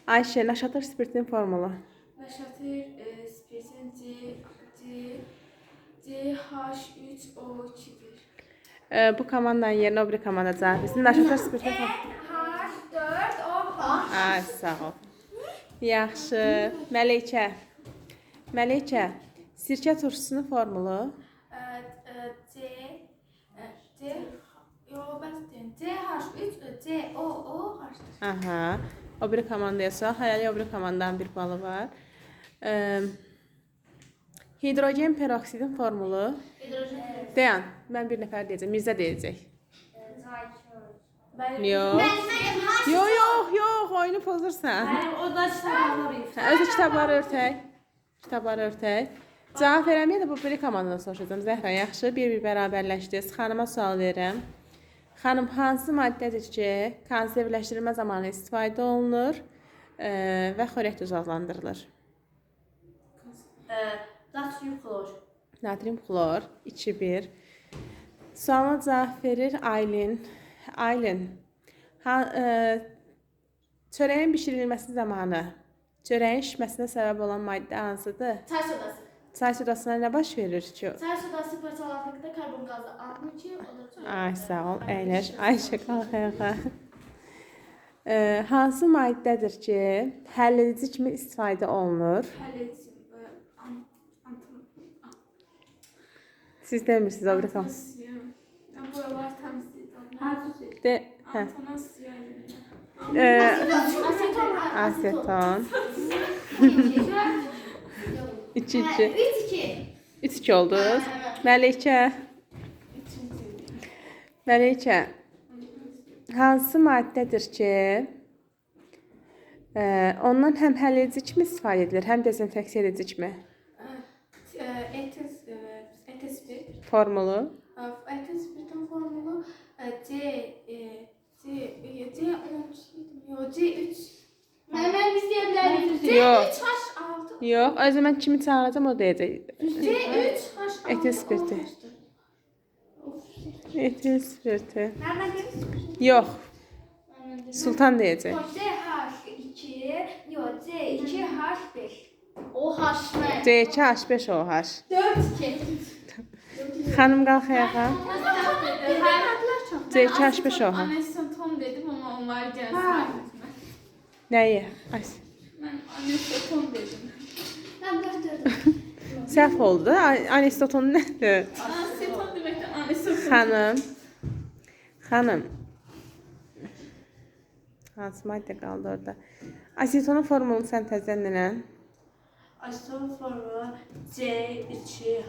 Ayşe, naşatır spirtinin formulu. Naşatır spiritin CH3O2'dir. Bu komandanın yerinə o biri komanda cavab versin. Naşatır spirtinin formulu. H4O. Ay, sağ ol. Yaxşı. Məleykə. Məleykə, sirkə turşusunun formulu. CH3COOH. Aha. O biri komandaya sağ. Hələlik o biri komandanın bir balı var. Hidrogen peroksidin formulu. Dayan, mən bir nəfər deyəcəm. Mirzə deyəcək. Yox. Yox, oyunu pozursan. O da kitabları. Özü kitabları örtək. Cavab verəməyə də bu biri komandadan soruşacağım. Zəhra, yaxşı, bir bərabərləşdiniz. Xanıma sual verirəm. Xanım, hansı maddədir ki, konservləşdirilmə zamanı istifadə olunur və xörək duzlu adlandırılır? Natrium klor. Natrium klor, 2-1. Sualına cavab verir Aylin. Aylin, çörəyin bişirilməsi zamanı çörəyin şişməsinə səbəb olan maddə hansıdır? Çay sodası. Çay sodasına nə baş verir ki? Çay sodası parçalandıqda karbon qazı alınır ki, o da çay. Ay, sağ ol, əyləş. Ayşə, qalx ayağa. Hansı maddədir ki, həlledici kimi istifadə olunur? Həlledici. Siz demirsiniz, o biri kalsın. Buralar təmizdir. Aseton. 2-2. 3-2 oldunuz. Məleykə, hansı maddədir ki, ondan həm həlledici kimi istifadə edilir, həm dezinfeksiya edici kimi? Etespirt. Formulu. Etespirtin formulu C3. Mən biz deyə bilərik. C3H6. Yox, o zaman kimi çağıracam, o deyəcək. C3H6. Etespirti. Etespirti. Nereden görüyorsun? Yox, Sultan deyəcək. CH2. Yok C2H5. OH ne? C2H5OH. 4-2. Xanım, qalx ayağa. C2H5OH. Anesoton dedim ama onlar gelsin. Nəyi? Ben anesoton dedim. Ben gördüm. Səhv oldu da. Anistoton nədir? Anesoton demekten anesoton. Xanım. Hansı maddə qaldı orada? Asetonun formulunu sən təzdən denən. Aseton formulu C2